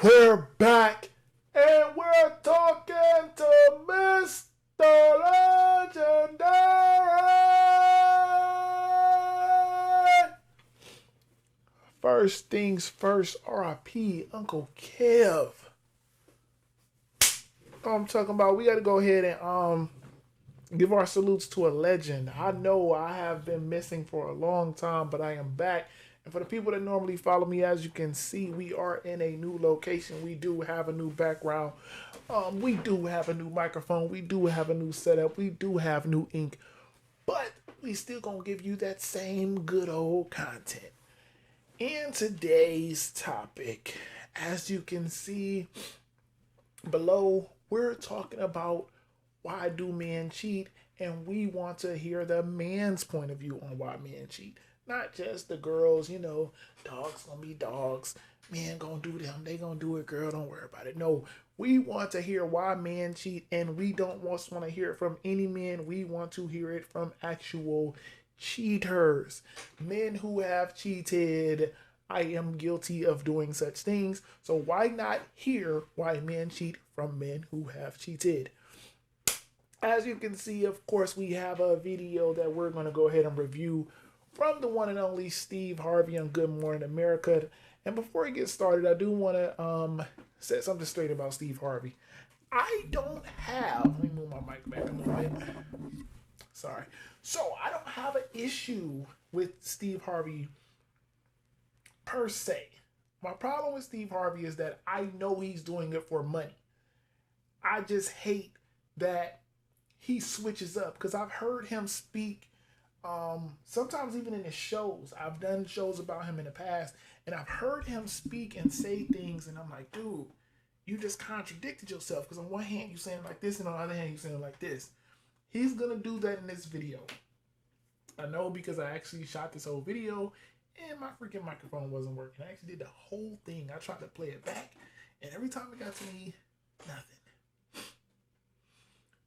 We're back and we're talking to Mr. Legendary. First things first, RIP Uncle Kev. I'm talking about we got to go ahead and give our salutes to a legend. I know I have been missing for a long time, but I am back. And for the people that normally follow me, as you can see, we are in a new location. We do have a new background. We do have a new microphone. We do have a new setup. We do have new ink. But we still gonna give you that same good old content. In today's topic, as you can see below, we're talking about why do men cheat, and we want to hear the man's point of view on why men cheat. Not just the girls, dogs gonna be dogs, men gonna do them, they gonna do it, girl, don't worry about it. No, we want to hear why men cheat, and we don't just want to hear it from any men, we want to hear it from actual cheaters. Men who have cheated. I am guilty of doing such things, so why not hear why men cheat from men who have cheated? As you can see, of course, we have a video that we're going to go ahead and review from the one and only Steve Harvey on Good Morning America. And before we get started, I do want to set something straight about Steve Harvey. I don't have, let me move my mic back a little bit. Sorry. So I don't have an issue with Steve Harvey per se. My problem with Steve Harvey is that I know he's doing it for money. I just hate that he switches up, because I've heard him speak sometimes even in his shows. I've done shows about him in the past, and I've heard him speak and say things, and I'm like, dude, you just contradicted yourself, because on one hand you're saying it like this, and on the other hand you're saying it like this. He's gonna do that in this video. I know, because I actually shot this whole video and my freaking microphone wasn't working. I actually did the whole thing. I tried to play it back, and every time it got to me, nothing.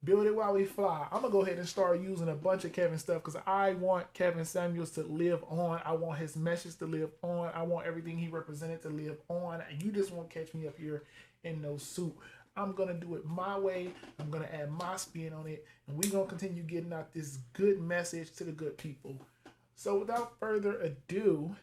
Build it while we fly. I'm going to go ahead and start using a bunch of Kevin stuff, because I want Kevin Samuels to live on. I want his message to live on. I want everything he represented to live on. You just won't catch me up here in no suit. I'm going to do it my way. I'm going to add my spin on it. And we're going to continue getting out this good message to the good people. So without further ado,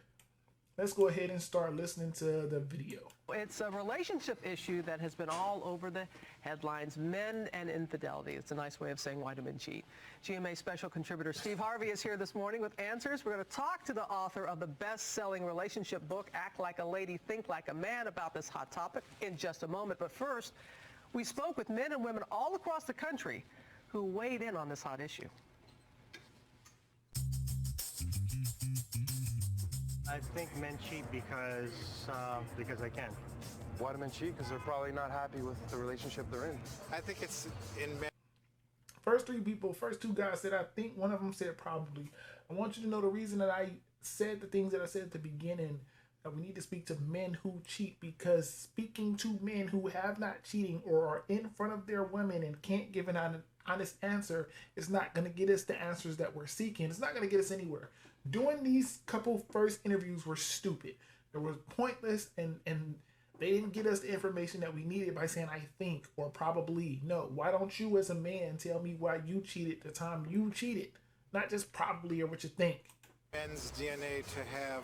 let's go ahead and start listening to the video. It's a relationship issue that has been all over the headlines, men and infidelity. It's a nice way of saying why do men cheat. GMA special contributor Steve Harvey is here this morning with answers. We're going to talk to the author of the best-selling relationship book, Act Like a Lady, Think Like a Man, about this hot topic in just a moment. But first, we spoke with men and women all across the country who weighed in on this hot issue. I think men cheat because they can. Why do men cheat? Because they're probably not happy with the relationship they're in. I think it's in men. First two guys said, I think one of them said probably. I want you to know the reason that I said the things that I said at the beginning, that we need to speak to men who cheat, because speaking to men who have not cheating or are in front of their women and can't give an honest answer is not going to get us the answers that we're seeking. It's not going to get us anywhere. Doing these couple first interviews were stupid. They were pointless, and they didn't get us the information that we needed by saying I think or probably. No, why don't you as a man tell me why you cheated the time you cheated? Not just probably or what you think. Men's DNA to have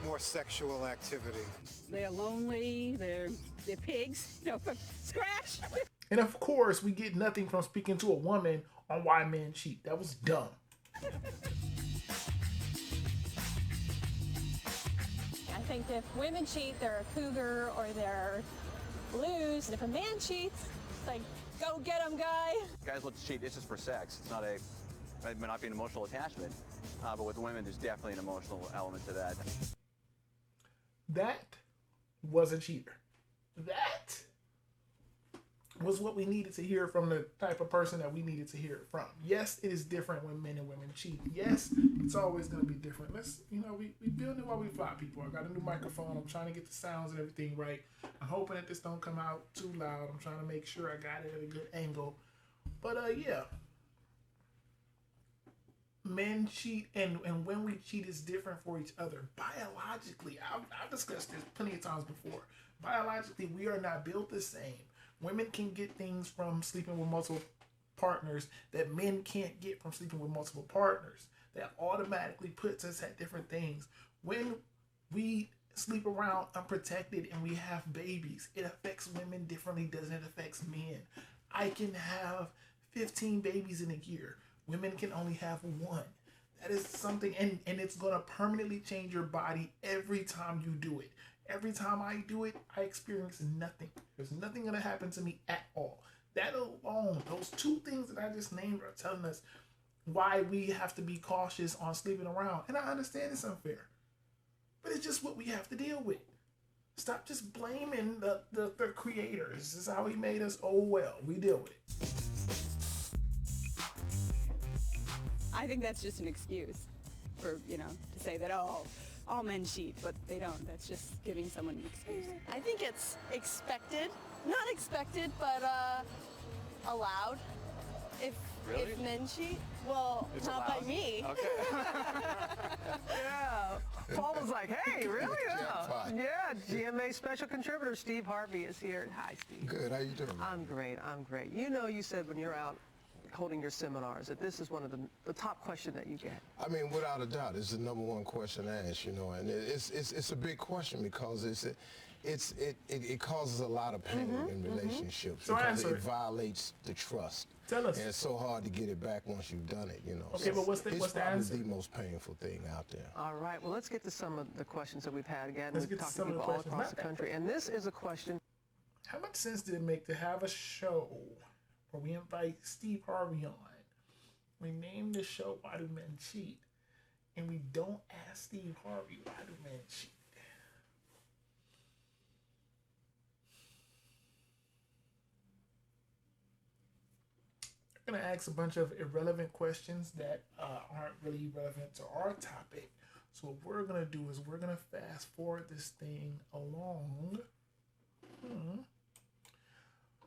more sexual activity. They're lonely, they're pigs, from scratch. And of course, we get nothing from speaking to a woman on why men cheat. That was dumb. I think if women cheat, they're a cougar or they're blues. And if a man cheats, it's like, go get him, guy. Guys look to cheat, it's just for sex. It's not it may not be an emotional attachment, but with women, there's definitely an emotional element to that. That was a cheater. That was what we needed to hear from the type of person that we needed to hear it from. Yes, it is different when men and women cheat. Yes, it's always going to be different. Let's, we build it while we fly, people. I got a new microphone. I'm trying to get the sounds and everything right. I'm hoping that this don't come out too loud. I'm trying to make sure I got it at a good angle. But, yeah. men cheat and when we cheat is different for each other. Biologically, I've discussed this plenty of times before. Biologically, we are not built the same. Women can get things from sleeping with multiple partners that men can't get from sleeping with multiple partners. That automatically puts us at different things. When we sleep around unprotected and we have babies, it affects women differently than it affects men. I can have 15 babies in a year. Women can only have one. That is something, and it's going to permanently change your body every time you do it. Every time I do it, I experience nothing. There's nothing going to happen to me at all. That alone, those two things that I just named are telling us why we have to be cautious on sleeping around. And I understand it's unfair, but it's just what we have to deal with. Stop just blaming the creator. This is how he made us. Oh, well, we deal with it. I think that's just an excuse for, to say that, all men cheat, but they don't. That's just giving someone an excuse. I think it's expected. Not expected, but allowed. If men cheat, well, It's not allowed? by me. Okay. Yeah. Paul was like, hey, really? Yeah. GMA special contributor Steve Harvey is here. Hi, Steve. Good. How you doing? I'm great. You said when you're out holding your seminars that this is one of the top question that you get. I mean, without a doubt, it's the number one question asked, and it's a big question because it causes a lot of pain in relationships because it violates the trust. Tell us. And it's so hard to get it back once you've done it, Okay, so but what's the answer? It's the most painful thing out there. All right. Well, let's get to some of the questions that we've had. Again, Let's we've get to talked to some of the people all questions. across the country. And this is a question. How much sense did it make to have a show where we invite Steve Harvey on? We name the show Why Do Men Cheat? And we don't ask Steve Harvey, why do men cheat? I'm going to ask a bunch of irrelevant questions that aren't really relevant to our topic. So what we're going to do is we're going to fast forward this thing along.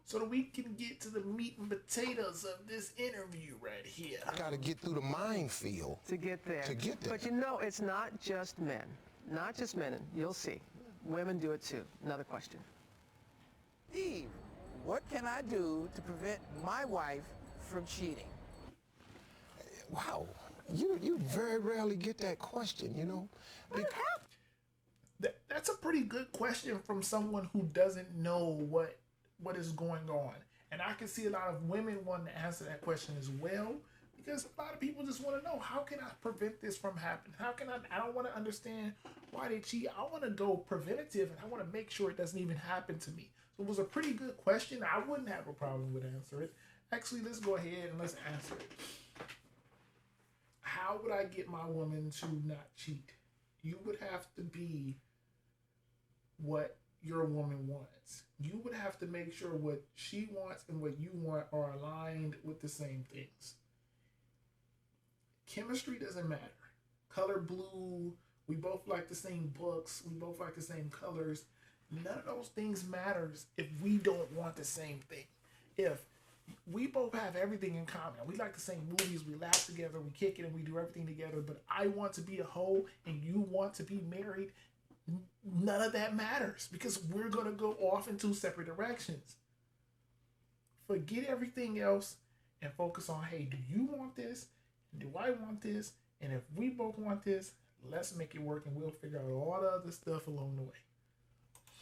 So that we can get to the meat and potatoes of this interview right here. I got to get through the minefield. To get there. But it's not just men. Not just men. You'll see. Women do it too. Another question. Steve, what can I do to prevent my wife from cheating? Wow. You very rarely get that question, That's a pretty good question from someone who doesn't know what is going on. And I can see a lot of women wanting to answer that question as well, because a lot of people just want to know, how can I prevent this from happening? How can I don't want to understand why they cheat. I want to go preventative, and I want to make sure it doesn't even happen to me. So it was a pretty good question. I wouldn't have a problem with answering it. Actually, let's go ahead and let's answer it. How would I get my woman to not cheat? You would have to be what your woman wants. You would have to make sure what she wants and what you want are aligned with the same things. Chemistry doesn't matter. Color blue, we both like the same books, we both like the same colors. None of those things matters if we don't want the same thing. If we both have everything in common, we like the same movies, we laugh together, we kick it, and we do everything together, but I want to be a hoe and you want to be married, none of that matters because we're going to go off in two separate directions. Forget everything else and focus on, hey, do you want this? Do I want this? And if we both want this, let's make it work and we'll figure out all the other stuff along the way.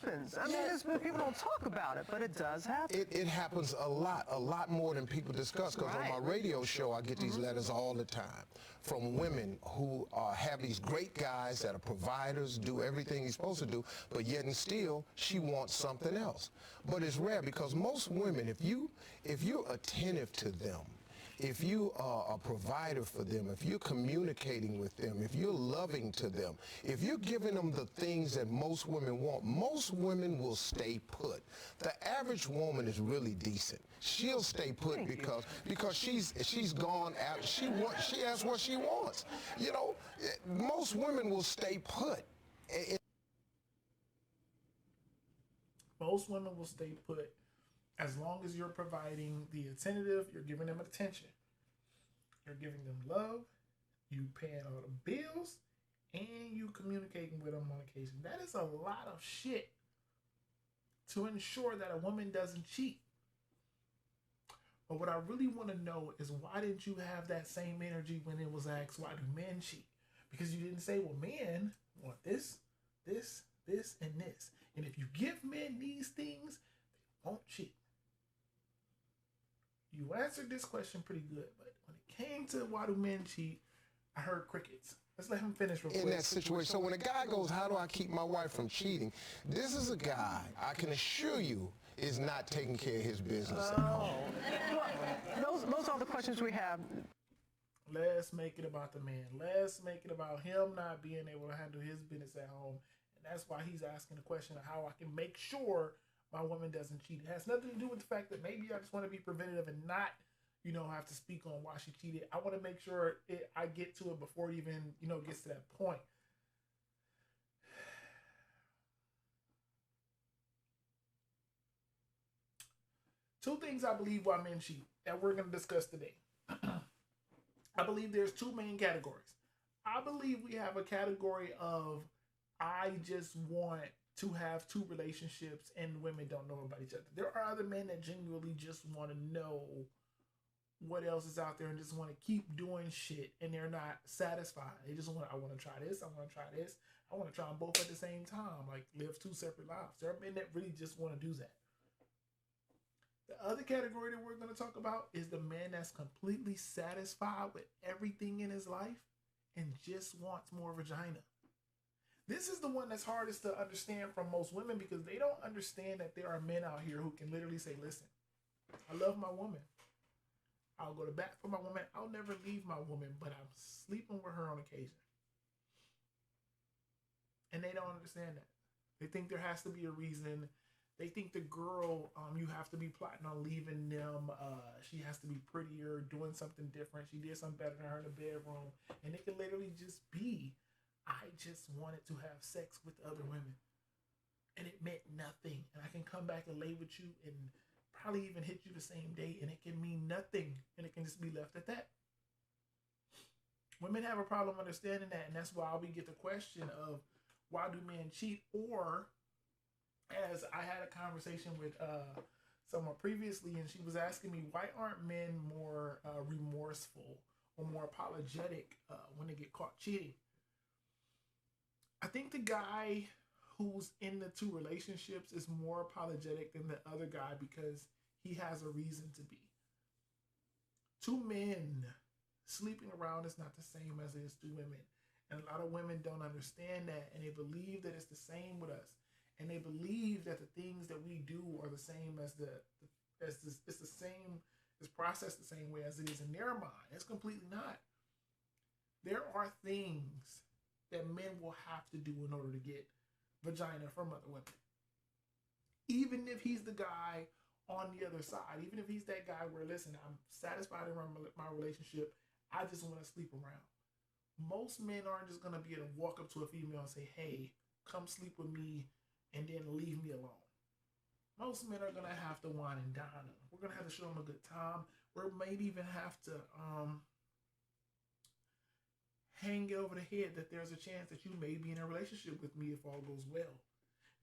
I mean, people don't talk about it, but it does happen. It happens a lot more than people discuss. Because on my radio show, I get these letters all the time from women who have these great guys that are providers, do everything he's supposed to do, but yet and still, she wants something else. But it's rare because most women, if you're attentive to them, if you are a provider for them, if you're communicating with them, if you're loving to them, if you're giving them the things that most women want, most women will stay put. The average woman is really decent. She'll stay put because she's gone out. She has what she wants. Most women will stay put. Most women will stay put. As long as you're providing the attentive, you're giving them attention. You're giving them love, you paying all the bills, and you communicating with them on occasion. That is a lot of shit to ensure that a woman doesn't cheat. But what I really want to know is, why didn't you have that same energy when it was asked, why do men cheat? Because you didn't say, well, men want this, this, this, and this. And if you give men these things, they won't cheat. You answered this question pretty good, but when it came to why do men cheat, I heard crickets. Let's let him finish real quick. In that situation. So when a guy goes, how do I keep my wife from cheating? This is a guy, I can assure you, is not taking care of his business at home. Those are the questions we have. Let's make it about the man. Let's make it about him not being able to handle his business at home. And that's why he's asking the question of how I can make sure my woman doesn't cheat. It has nothing to do with the fact that maybe I just want to be preventative and not, have to speak on why she cheated. I want to make sure I get to it before it even, gets to that point. Two things I believe why men cheat that we're going to discuss today. I believe there's two main categories. I believe we have a category of, I just want to have two relationships and women don't know about each other. There are other men that genuinely just want to know what else is out there and just want to keep doing shit, and they're not satisfied. They just I want to try this, I want to try this, I want to try them both at the same time, like live two separate lives. There are men that really just want to do that. The other category that we're going to talk about is the man that's completely satisfied with everything in his life and just wants more vagina. This is the one that's hardest to understand from most women, because they don't understand that there are men out here who can literally say, listen, I love my woman. I'll go to bat for my woman. I'll never leave my woman, but I'm sleeping with her on occasion. And they don't understand that. They think there has to be a reason. They think the girl, you have to be plotting on leaving them. She has to be prettier, doing something different. She did something better than her in the bedroom. And it can literally just be, I just wanted to have sex with other women. And it meant nothing. And I can come back and lay with you and probably even hit you the same day, and it can mean nothing. And it can just be left at that. Women have a problem understanding that. And that's why we get the question of, why do men cheat? Or, as I had a conversation with someone previously, and she was asking me, why aren't men more remorseful or more apologetic when they get caught cheating? I think the guy who's in the two relationships is more apologetic than the other guy because he has a reason to be. Two men sleeping around is not the same as it is two women. And a lot of women don't understand that, and they believe that it's the same with us. And they believe that the things that we do are the same as it's the same, it's processed the same way as it is in their mind. It's completely not. There are things that men will have to do in order to get vagina from other women. Even if he's the guy on the other side, even if he's that guy where, listen, I'm satisfied in my relationship, I just want to sleep around. Most men aren't just going to be able to walk up to a female and say, hey, come sleep with me, and then leave me alone. Most men are going to have to wine and dine them. We're going to have to show them a good time. We might even have to hang it over the head that there's a chance that you may be in a relationship with me if all goes well.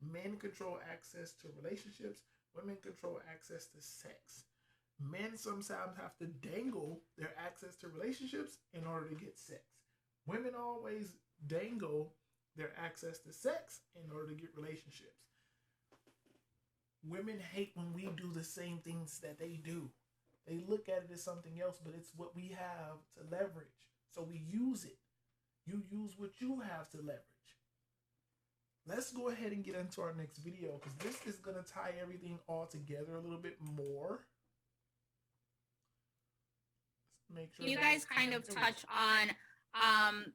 Men control access to relationships. Women control access to sex. Men sometimes have to dangle their access to relationships in order to get sex. Women always dangle their access to sex in order to get relationships. Women hate when we do the same things that they do. They look at it as something else, but it's what we have to leverage. So we use it. You use what you have to leverage. Let's go ahead and get into our next video, because this is going to tie everything all together a little bit more. Let's make sure you guys kind of touch on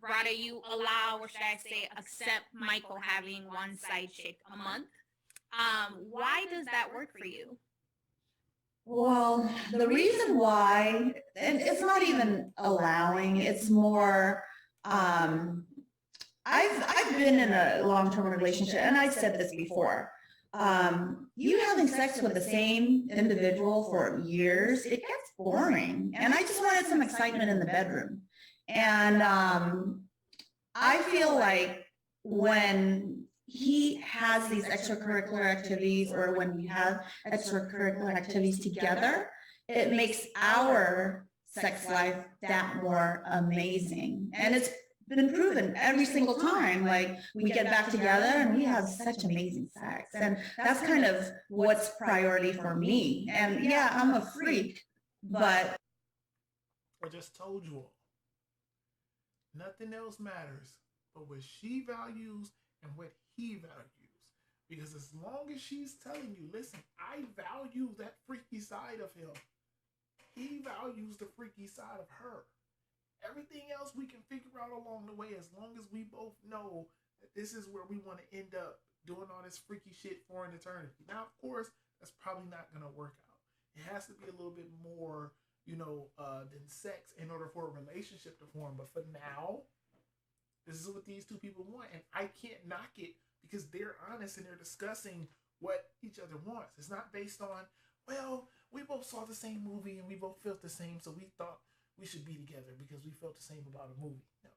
Rada, you allow, or should I say accept, Michael having one side chick a month. Why does that work for you? Well, the reason why, and it's not even allowing, it's more, I've been in a long-term relationship, and I've said this before. You having sex with the same individual for years, it gets boring. And I just wanted some excitement in the bedroom. And I feel like when he has these extracurricular activities or when we have extracurricular activities together, it makes our sex life that more amazing. And it's been proven every single time. Like, we get back together and we have such amazing sex. And that's kind of what's priority for me. And yeah, I'm a freak, but I just told you all. Nothing else matters but what she values and what he values. Because as long as she's telling you, listen, I value that freaky side of him, he values the freaky side of her. Everything else we can figure out along the way, as long as we both know that this is where we want to end up doing all this freaky shit for an eternity. Now, of course, that's probably not going to work out. It has to be a little bit more, than sex in order for a relationship to form. But for now, this is what these two people want. And I can't knock it because they're honest and they're discussing what each other wants. It's not based on, well, we both saw the same movie and we both felt the same, so we thought we should be together because we felt the same about a movie. No.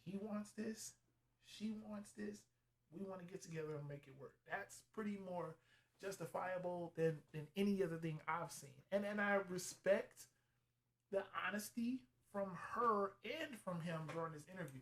He wants this. She wants this. We want to get together and make it work. That's pretty more justifiable than any other thing I've seen. And I respect the honesty from her and from him during this interview.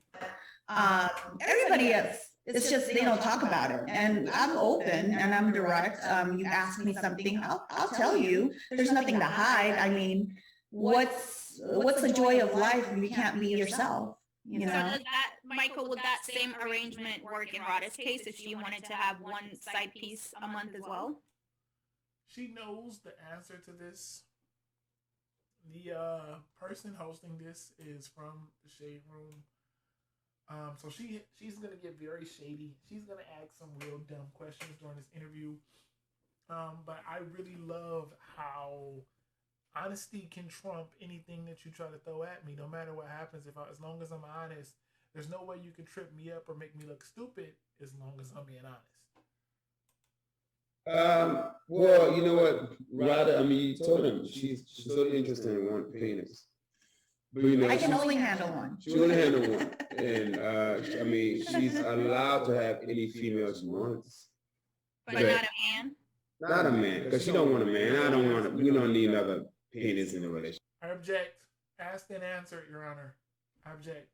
Everybody else, it's just they don't talk about it. And I'm open and I'm direct. You ask me something, I'll tell you. There's nothing to hide. I mean, what's the joy of life if you can't be yourself? You know? So does that, Michael, would that same arrangement work in Rhoda's case if she wanted to have one side piece a month as well? She knows the answer to this. The person hosting this is from the Shade Room. So she's gonna get very shady. She's gonna ask some real dumb questions during this interview. But I really love how honesty can trump anything that you try to throw at me. No matter what happens, as long as I'm honest, there's no way you can trip me up or make me look stupid as long as I'm being honest. Well, you know what, Rhoda, I mean, you told him she's so interested in one penis. But, I can only handle one. She only handle one. And, I mean, she's allowed to have any female she wants. But not a man? Not a man, because she don't want a man. We don't need another penis in the relationship. I object. Asked and answered, Your Honor. I object.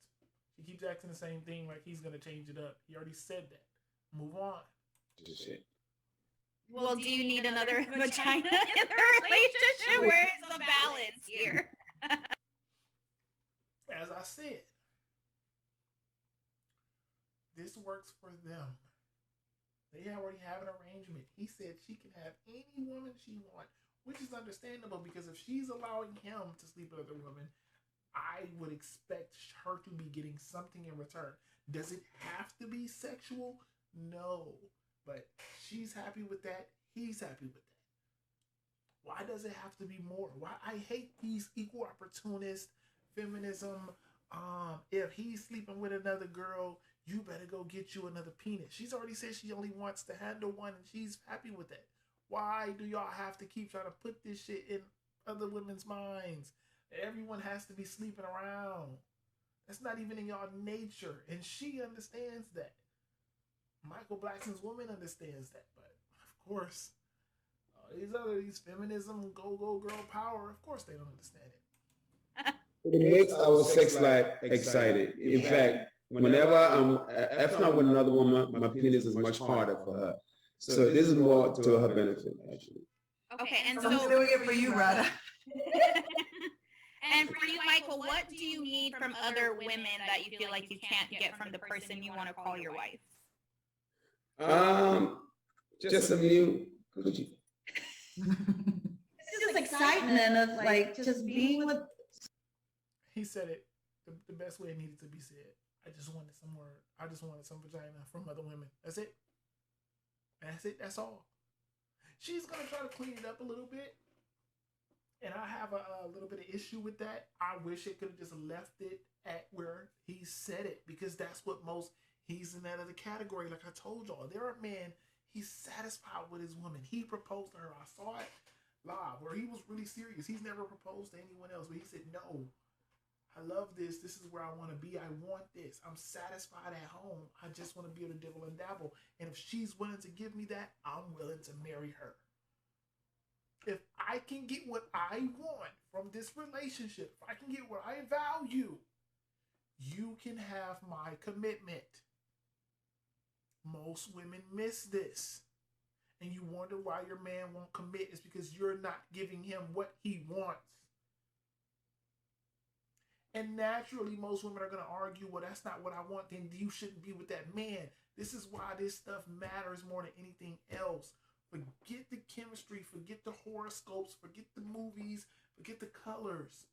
He keeps asking the same thing like he's going to change it up. He already said that. Move on. Shit. Well, do you need another vagina in the relationship? Where is the balance here? As I said, this works for them. They already have an arrangement. He said she can have any woman she wants, which is understandable because if she's allowing him to sleep with other women, I would expect her to be getting something in return. Does it have to be sexual? No. But she's happy with that. He's happy with that. Why does it have to be more? Why I hate these equal opportunist feminism. If he's sleeping with another girl, you better go get you another penis. She's already said she only wants to handle one and she's happy with that. Why do y'all have to keep trying to put this shit in other women's minds? Everyone has to be sleeping around. That's not even in y'all nature. And she understands that. Michael Blackson's woman understands that. But of course, these feminism, go girl power, of course they don't understand it. It makes our sex life excited. In fact, whenever if not with another woman, my penis is much harder for her. So this is more to her benefit, actually. Okay, and so I'm doing it for you, Rhoda. And for you, Michael, what do you need from other women that you feel like you can't get from the person you want to call your wife? Just a new coochie. It's just excitement of like just being with. He said it the best way it needed to be said. I just wanted some vagina from other women. That's it. That's it. That's all. She's gonna try to clean it up a little bit, and I have a little bit of issue with that. I wish it could have just left it at where he said it, because that's what he's in that other category. Like I told y'all, there are men, he's satisfied with his woman. He proposed to her. I saw it live where he was really serious. He's never proposed to anyone else, but he said, no, I love this. This is where I want to be. I want this. I'm satisfied at home. I just want to be able to dibble and dabble. And if she's willing to give me that, I'm willing to marry her. If I can get what I want from this relationship, if I can get what I value, you can have my commitment. Most women miss this. And you wonder why your man won't commit. It's because you're not giving him what he wants. And naturally, most women are going to argue, well, that's not what I want. Then you shouldn't be with that man. This is why this stuff matters more than anything else. Forget the chemistry. Forget the horoscopes. Forget the movies. Forget the colors.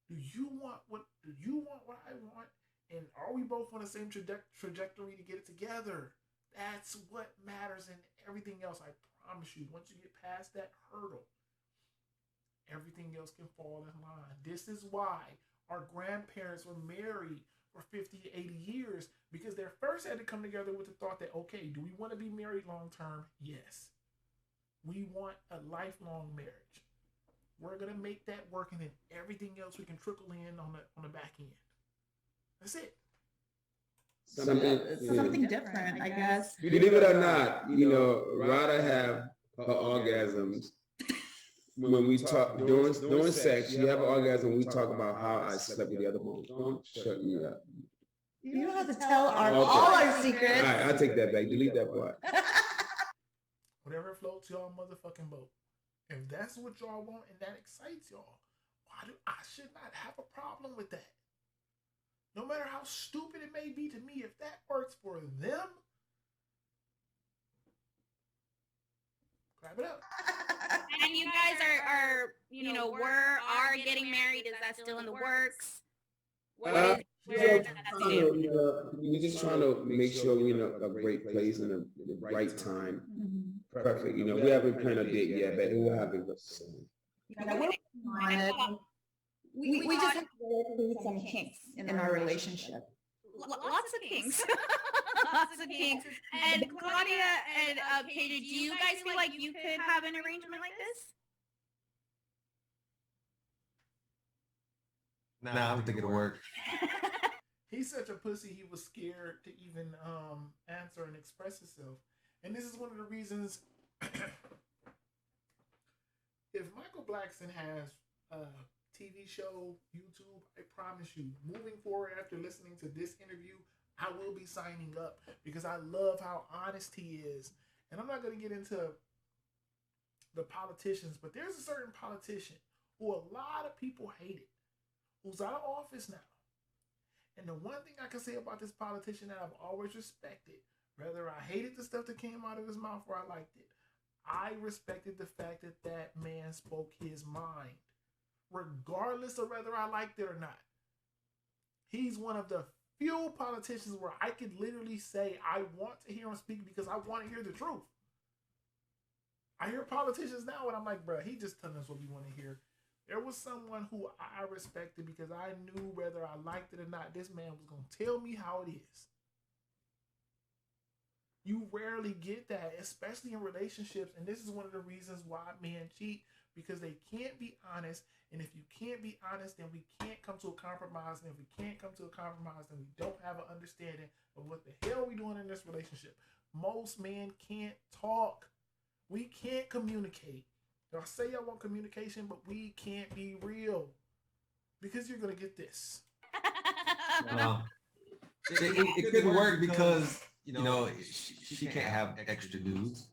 Do you want what I want? And are we both on the same trajectory to get it together? That's what matters, and everything else, I promise you, once you get past that hurdle, everything else can fall in line. This is why our grandparents were married for 50 to 80 years, because they first had to come together with the thought that, okay, do we want to be married long term? Yes. We want a lifelong marriage. We're going to make that work, and then everything else we can trickle in on the back end. That's it. Something different, I guess. Believe it or not, Rada have her orgasms when we talk during sex. You have an orgasm when we talk about how I slept with the other woman. Don't shut me up. You don't have to tell all our secrets. All right, I'll take that back. Delete that part. Whatever floats y'all motherfucking boat. If that's what y'all want and that excites y'all, I should not have a problem with that. No matter how stupid it may be to me, if that works for them, grab it up. And you guys are getting married. Is that still in the works? We're just trying to make sure we're in a great place and the right time. Perfect. We haven't planned a date yet, but it will happen soon. We just have to work through some kinks in our relationship. Lots of kinks. Lots of kinks. And Claudia and Katie, do you guys feel like you could have an arrangement like this? Nah, I don't think it'll work. He's such a pussy, he was scared to even answer and express himself. And this is one of the reasons if Michael Blackson has TV show, YouTube, I promise you, moving forward after listening to this interview, I will be signing up because I love how honest he is. And I'm not going to get into the politicians, but there's a certain politician who a lot of people hated, who's out of office now. And the one thing I can say about this politician that I've always respected, whether I hated the stuff that came out of his mouth or I liked it, I respected the fact that that man spoke his mind, regardless of whether I liked it or not. He's one of the few politicians where I could literally say I want to hear him speak because I want to hear the truth. I hear politicians now and I'm like, bro, he just telling us what we want to hear. There was someone who I respected because I knew whether I liked it or not, this man was going to tell me how it is. You rarely get that, especially in relationships. And this is one of the reasons why men cheat, because they can't be honest. And if you can't be honest, then we can't come to a compromise. And if we can't come to a compromise, then we don't have an understanding of what the hell are we doing in this relationship. Most men can't talk. We can't communicate. Y'all say y'all want communication, but we can't be real. Because you're going to get this. Well, it could work because, she can't have extra dudes.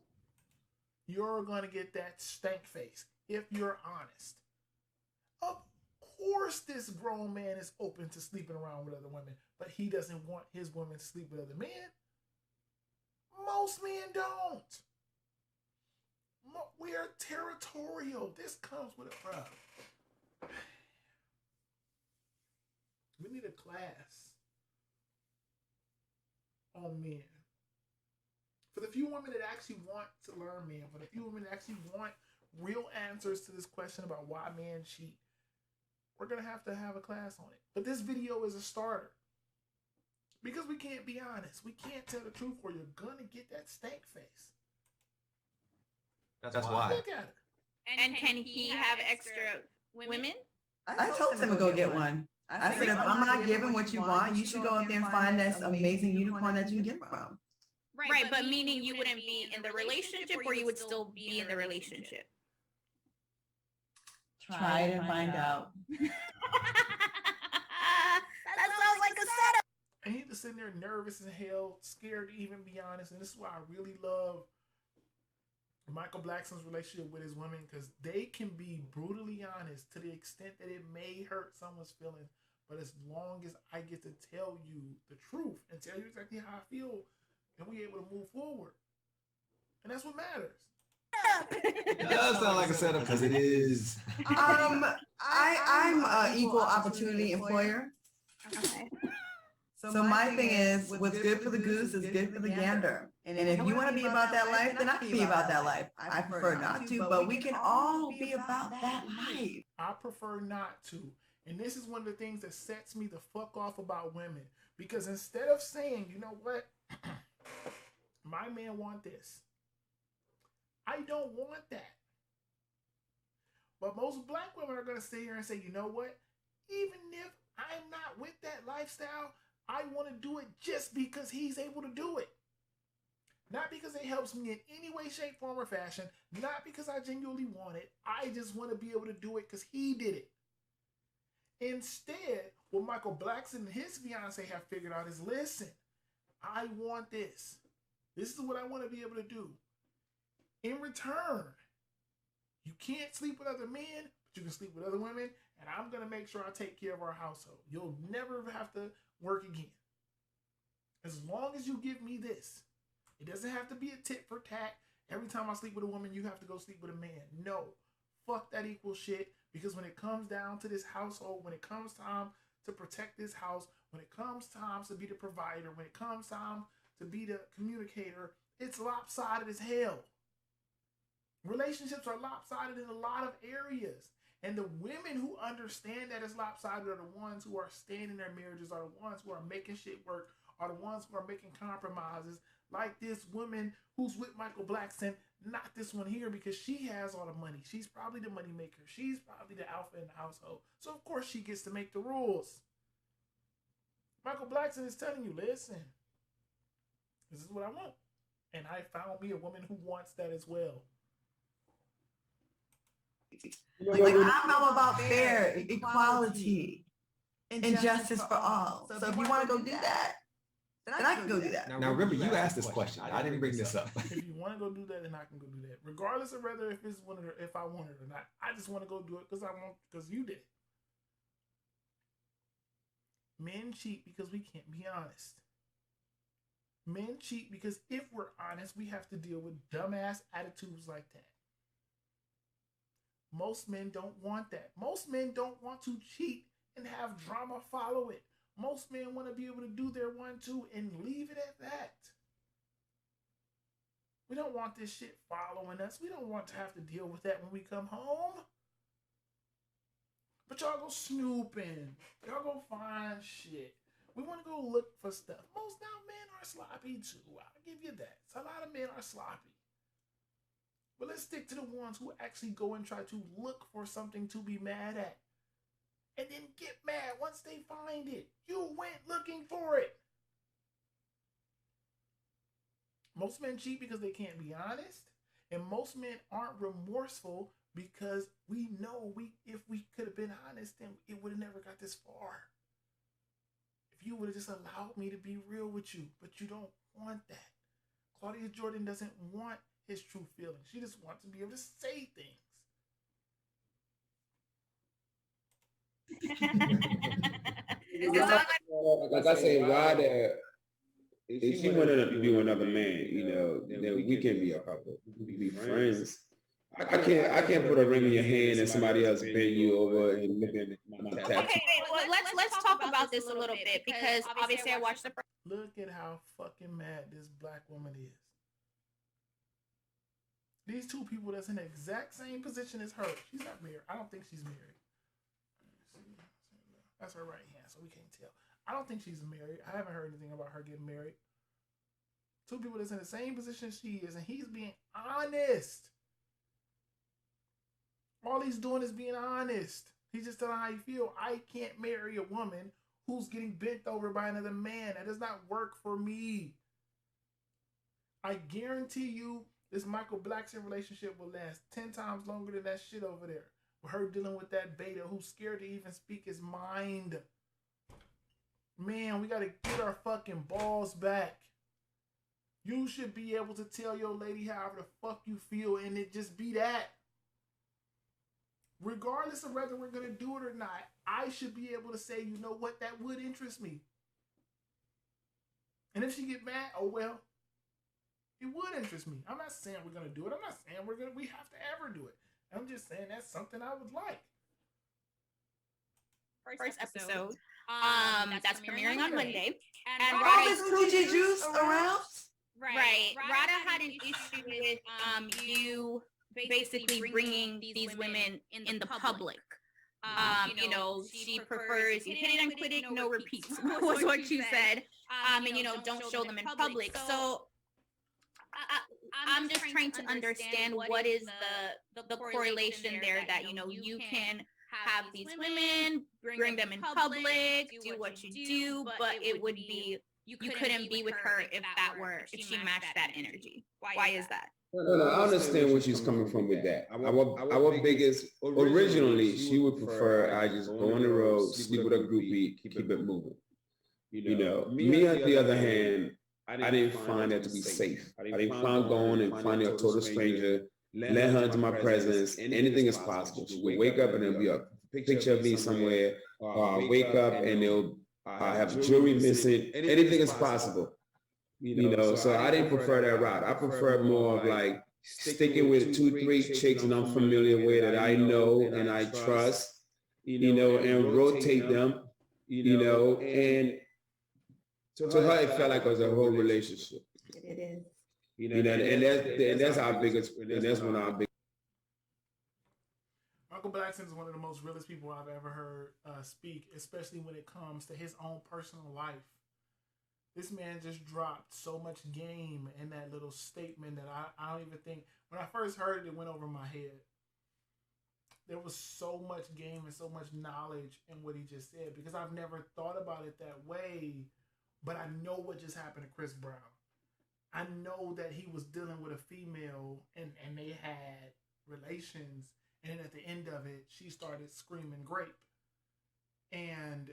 You're going to get that stank face if you're honest. Of course this grown man is open to sleeping around with other women, but he doesn't want his women to sleep with other men. Most men don't. We are territorial. This comes with a problem. We need a class on men. For the few women that actually want to learn men, for the few women that actually want real answers to this question about why men cheat, we're going to have a class on it. But this video is a starter. Because we can't be honest. We can't tell the truth or you're going to get that stank face. That's why. Look at her. And can he have extra women? I told him to go get one. I said, if I'm not giving what you want, you should go out there and find this amazing unicorn that you can get from. Right, but meaning you wouldn't be in the relationship or you would still be in the relationship? Try it and find out. That sounds like a setup. And he just sitting there nervous as hell, scared to even be honest. And this is why I really love Michael Blackson's relationship with his women, because they can be brutally honest to the extent that it may hurt someone's feelings. But as long as I get to tell you the truth and tell you exactly how I feel, then we're able to move forward. And that's what matters. It does sound like a setup because it is. I'm an equal opportunity employer. Okay. So my thing is, what's good for the goose is good for the gander. And if you want to be about that life, then I can be about that life. I prefer not to, but we can all be about that life. I prefer not to. And this is one of the things that sets me the fuck off about women. Because instead of saying, you know what, my man want this, I don't want that. But most black women are going to sit here and say, you know what, even if I'm not with that lifestyle, I want to do it just because he's able to do it. Not because it helps me in any way, shape, form, or fashion. Not because I genuinely want it. I just want to be able to do it because he did it. Instead, what Michael Blackson and his fiance have figured out is, listen, I want this. This is what I want to be able to do. In return, you can't sleep with other men, but you can sleep with other women, and I'm going to make sure I take care of our household. You'll never have to work again. As long as you give me this. It doesn't have to be a tit for tat. Every time I sleep with a woman, you have to go sleep with a man. No. Fuck that equal shit. Because when it comes down to this household, when it comes time to protect this house, when it comes time to be the provider, when it comes time to be the communicator, it's lopsided as hell. Relationships are lopsided in a lot of areas. And the women who understand that it's lopsided are the ones who are staying in their marriages, are the ones who are making shit work, are the ones who are making compromises. Like this woman who's with Michael Blackson, not this one here, because she has all the money. She's probably the money maker. She's probably the alpha in the household. So of course she gets to make the rules. Michael Blackson is telling you, listen, this is what I want. And I found me a woman who wants that as well. Like, I'm about fair, equality, and justice for all. So if you want to go do that, then I can go do that. Now remember, you asked this question. I didn't bring this up. If you want to go do that, then I can go do that. Regardless of whether if it's one or if I want it or not. I just want to go do it because I want, because you did it. Men cheat because we can't be honest. Men cheat because if we're honest, we have to deal with dumbass attitudes like that. Most men don't want that. Most men don't want to cheat and have drama follow it. Most men want to be able to do their 1-2 and leave it at that. We don't want this shit following us. We don't want to have to deal with that when we come home. But y'all go snooping. Y'all go find shit. We want to go look for stuff. Most now men are sloppy too. I'll give you that. So a lot of men are sloppy. But let's stick to the ones who actually go and try to look for something to be mad at. And then get mad once they find it. You went looking for it. Most men cheat because they can't be honest. And most men aren't remorseful because we know if we could have been honest, then it would have never got this far. If you would have just allowed me to be real with you, but you don't want that. Claudia Jordan doesn't want his true feelings. She just wants to be able to say things. Like I say, Ryder, if she wanted to be with another man, then we can be a couple. We can be friends. I can't put a ring in your hand and somebody else bend you over and look at my tattoo. Okay, well, let's talk about this a little bit because obviously I watched the. Look at how fucking mad this black woman is. These two people that's in the exact same position as her. She's not married. I don't think she's married. That's her right hand, so we can't tell. I don't think she's married. I haven't heard anything about her getting married. Two people that's in the same position she is, and he's being honest. All he's doing is being honest. He's just telling how you feel. I can't marry a woman who's getting bent over by another man. That does not work for me. I guarantee you this Michael Blackson relationship will last 10 times longer than that shit over there. With her dealing with that beta who's scared to even speak his mind. Man, we got to get our fucking balls back. You should be able to tell your lady however the fuck you feel and it just be that. Regardless of whether we're going to do it or not, I should be able to say, you know what, that would interest me. And if she get mad, oh well, it would interest me. I'm not saying we're going to do it. I'm not saying we have to ever do it. I'm just saying that's something I would like. First episode. That's premiering on Monday. And all this coochie juice around? Right. Rada had an issue with you basically bringing these women in the public. You know, she prefers you hit it and quit it, no repeats, was what you said. And, you know, don't show them in public. So I'm just trying to understand what is the correlation there that, you know, you can have these women, bring them in public, do what you do, but it would be, you couldn't be with her if she matched that energy. Why is that? No, I understand where she's coming from with that. Our biggest, originally, she would prefer I just go on the road, sleep with a groupie, keep it moving. You know, me on the other hand, I didn't find that to be safe. I didn't find going and finding a total stranger, let her into my presence. Anything is possible. She will wake up and there'll be a picture of me somewhere, or I'll wake up and they'll have jewelry missing. Anything is possible. You know, so I didn't prefer that route. I prefer more of like sticking with 2-3 chicks that I'm familiar with, that I know and I trust, you know, and rotate them, you know, and to her it felt like it was a whole relationship. It is. You know, and that's our biggest, and that's one of our biggest. Michael Blackson is one of the most realest people I've ever heard speak, especially when it comes to his own personal life. This man just dropped so much game in that little statement that I don't even think, when I first heard it, it went over my head. There was so much game and so much knowledge in what he just said, because I've never thought about it that way, but I know what just happened to Chris Brown. I know that he was dealing with a female and they had relations, and at the end of it, she started screaming grape. And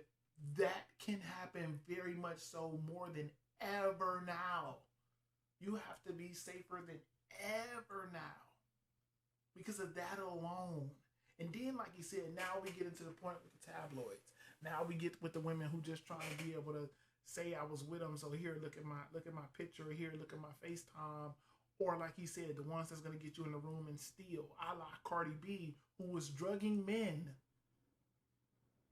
that can happen very much so more than ever now. You have to be safer than ever now because of that alone. And then, like you said, now we get into the point with the tabloids. Now we get with the women who just trying to be able to say I was with them. So here, look at my picture. Here, look at my FaceTime. Or like he said, the ones that's gonna get you in the room and steal, a la Cardi B, who was drugging men.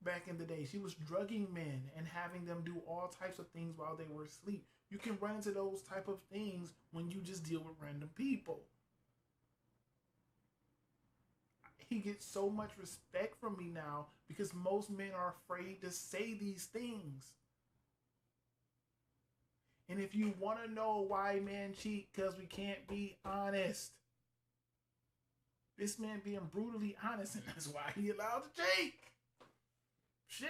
Back in the day, she was drugging men and having them do all types of things while they were asleep. You can run into those type of things when you just deal with random people. He gets so much respect from me now because most men are afraid to say these things. And if you want to know why men cheat, because we can't be honest. This man being brutally honest, and that's why he allowed to cheat. Shit.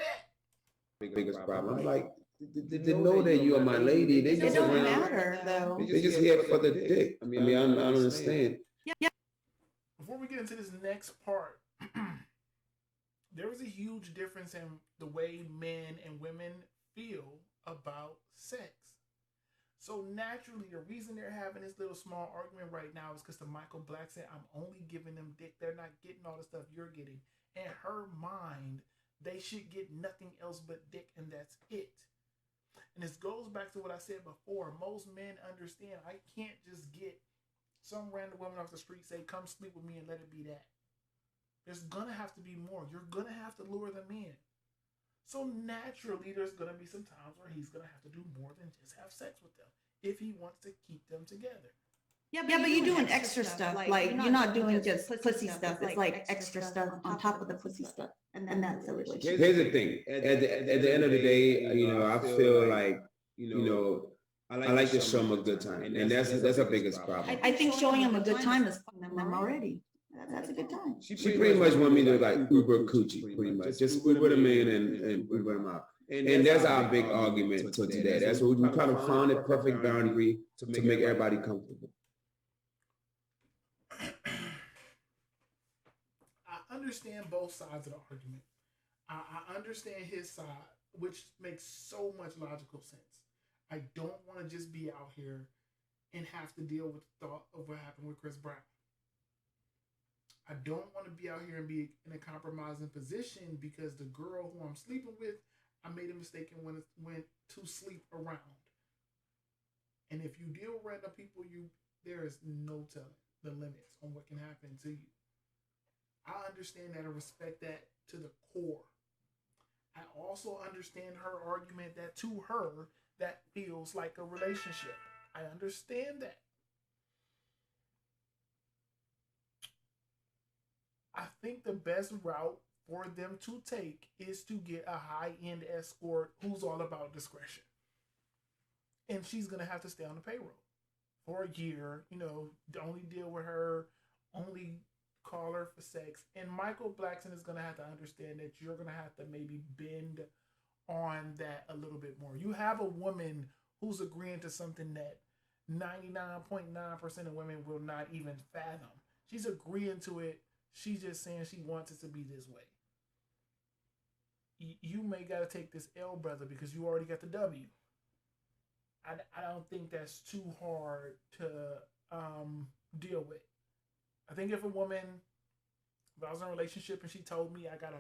Biggest problem. I'm like, they know that you are my lady. They just don't around. matter though. They just here for the dick. I mean, I don't understand. Yeah. Before we get into this next part, there is a huge difference in the way men and women feel about sex. So naturally, the reason they're having this little small argument right now is because to Michael Blackson, I'm only giving them dick. They're not getting all the stuff you're getting. In her mind, they should get nothing else but dick, and that's it. And this goes back to what I said before. Most men understand I can't just get some random woman off the street say, come sleep with me and let it be that. There's going to have to be more. You're going to have to lure them in. So naturally, there's going to be some times where he's going to have to do more than just have sex with them if he wants to keep them together. Yeah, but you're doing extra stuff. Like you're not doing just pussy stuff. It's like extra stuff on top of the pussy stuff, and that's the relationship. Here's the thing. At the end of the day, you know, I feel like, you know, I like to show them a good time, and that's the biggest problem. I think showing them a good time is fucking them already. that's a good time. She pretty much want me to like Uber coochie, pretty much. Just Uber the man and Uber him out. And that's our big argument to today. That's what we kind of found a perfect boundary to make everybody comfortable. I understand both sides of the argument. I understand his side, which makes so much logical sense. I don't want to just be out here and have to deal with the thought of what happened with Chris Brown. I don't want to be out here and be in a compromising position because the girl who I'm sleeping with, I made a mistake and went to sleep around. And if you deal with random people, there is no telling the limits on what can happen to you. I understand that and respect that to the core. I also understand her argument that to her, that feels like a relationship. I understand that. I think the best route for them to take is to get a high-end escort who's all about discretion. And she's going to have to stay on the payroll for a year, only deal with her, only call her for sex. And Michael Blackson is going to have to understand that you're going to have to maybe bend on that a little bit more. You have a woman who's agreeing to something that 99.9% of women will not even fathom. She's agreeing to it. She's just saying she wants it to be this way. You may got to take this L, brother, because you already got the W. I don't think that's too hard to deal with. I think if I was in a relationship and she told me I got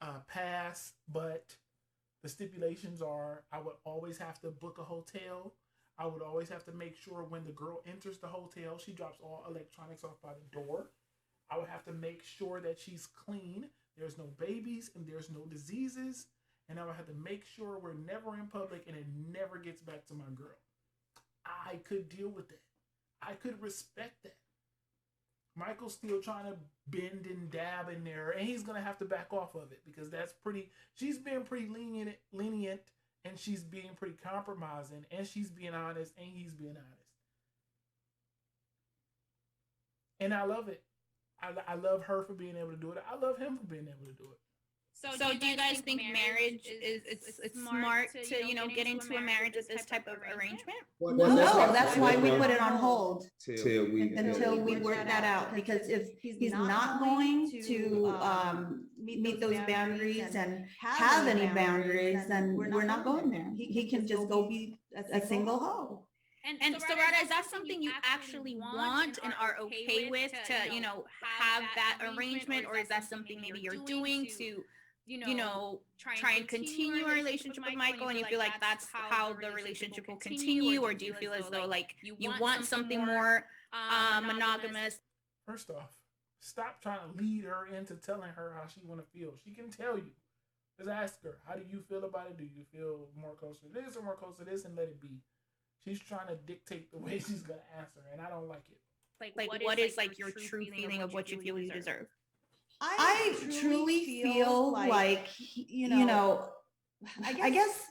a pass, but the stipulations are I would always have to book a hotel. I would always have to make sure when the girl enters the hotel, she drops all electronics off by the door. I would have to make sure that she's clean. There's no babies and there's no diseases. And I would have to make sure we're never in public and it never gets back to my girl. I could deal with that. I could respect that. Michael's still trying to bend and dab in there, and he's going to have to back off of it because she's being pretty lenient, and she's being pretty compromising, and she's being honest, and he's being honest. And I love it. I love her for being able to do it. I love him for being able to do it. So do you guys think marriage is smart to get into a marriage with this type of arrangement? No, that's why we put it on hold until we work that out. Because if he's not going to meet those boundaries and have any boundaries, then we're not going there. He can just go be a single hoe. And so, Rada, is that something you actually want and are okay with to, have that arrangement, or is that something maybe you're doing to, try and continue a relationship with Michael, and you feel like that's how the relationship will continue, or do you feel as though like you want something more monogamous? First off, stop trying to lead her into telling her how she want to feel. She can tell you. Just ask her, how do you feel about it? Do you feel more close to this or more close to this, and let it be. She's trying to dictate the way she's going to answer, and I don't like it. Like what is like your true feeling of what you feel you deserve? I truly feel like, I guess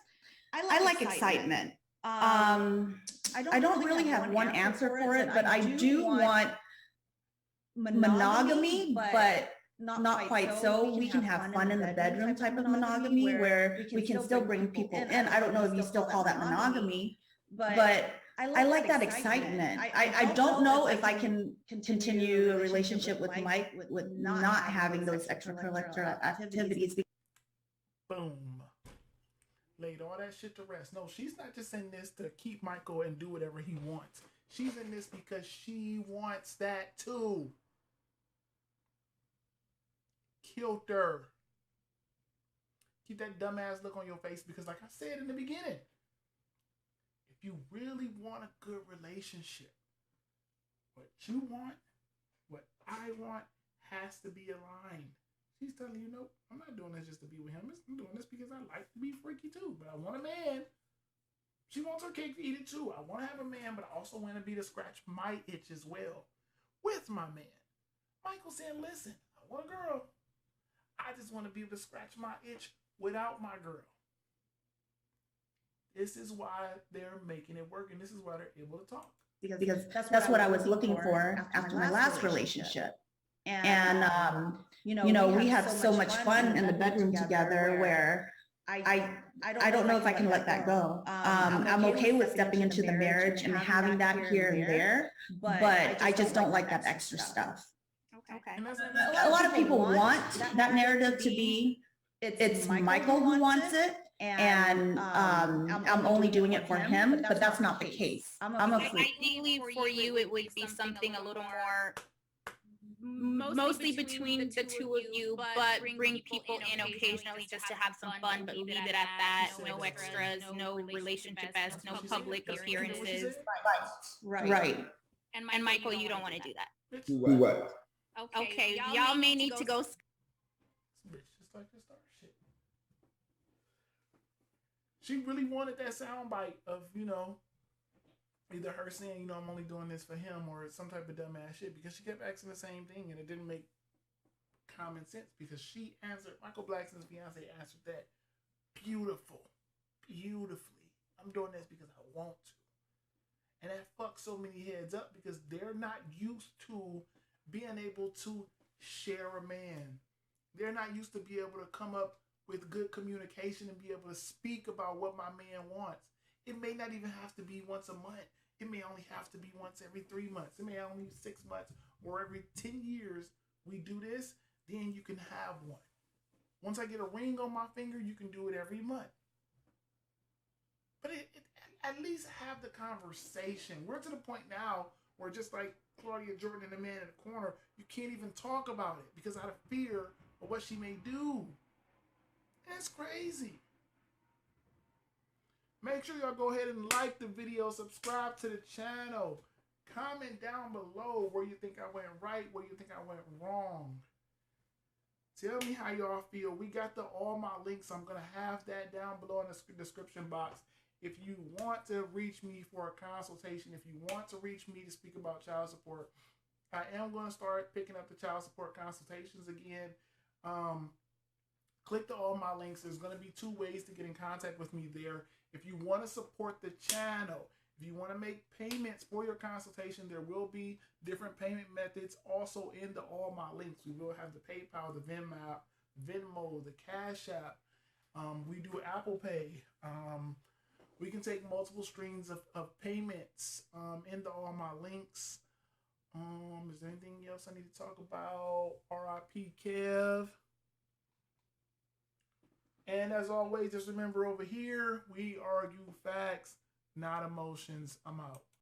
I like excitement. I don't really have one answer for it, but I do want monogamy, but not quite so. We can have fun in the bedroom type of monogamy where we can still bring people in. I don't know if you still call that monogamy, but I like that excitement. I don't know if I can continue a relationship with Mike with not having those extracurricular activities. Boom. Laid all that shit to rest. No, she's not just in this to keep Michael and do whatever he wants. She's in this because she wants that too. Killed her. Keep that dumbass look on your face because, like I said in the beginning, if you really want a good relationship, what you want, what I want, has to be aligned. She's telling you, nope, I'm not doing this just to be with him. I'm doing this because I like to be freaky too, but I want a man. She wants her cake to eat it too. I want to have a man, but I also want to be to scratch my itch as well with my man. Michael saying, listen, I want a girl. I just want to be able to scratch my itch without my girl. This is why they're making it work, and this is why they're able to talk. Because that's what I was looking for after my last relationship. And, we have so much fun in the bedroom together where I don't know if I can let that go. I'm okay with stepping into the marriage and having that here and there, but I just don't like that extra stuff. Okay. A lot of people want that narrative to be, it's Michael who wants it, and I'm only doing it for him, but that's not the case. I'm a freak. Ideally for you, it would be something a little more mostly between the two of you, but bring people in occasionally just to have some fun, but leave it at that. No extras, no relationship as, no public appearances. Right. And Michael, you don't want to do that. Do what? Okay, y'all may need to go. She really wanted that soundbite of, either her saying, I'm only doing this for him, or some type of dumbass shit, because she kept asking the same thing and it didn't make common sense, because she answered, Michael Blackson's fiance answered that beautifully. I'm doing this because I want to. And that fucks so many heads up, because they're not used to being able to share a man. They're not used to be able to come up with good communication and be able to speak about what my man wants. It may not even have to be once a month. It may only have to be once every 3 months. It may only be 6 months, or every 10 years we do this, then you can have one. Once I get a ring on my finger, you can do it every month. But at least have the conversation. We're to the point now where, just like Claudia Jordan and the man in the corner, you can't even talk about it because out of fear of what she may do. That's crazy. Make sure y'all go ahead and like the video, subscribe to the channel, comment down below where you think I went right, where you think I went wrong. Tell me how y'all feel. We got all my links. I'm going to have that down below in the description box. If you want to reach me for a consultation, if you want to reach me to speak about child support, I am going to start picking up the child support consultations again. Click all my links. There's going to be 2 ways to get in contact with me there. If you want to support the channel, if you want to make payments for your consultation, there will be different payment methods also in all my links. We will have the PayPal, the Venmo, the Cash App. We do Apple Pay. We can take multiple streams of payments in all my links. Is there anything else I need to talk about? RIP Kev. And as always, just remember, over here, we argue facts, not emotions. I'm out.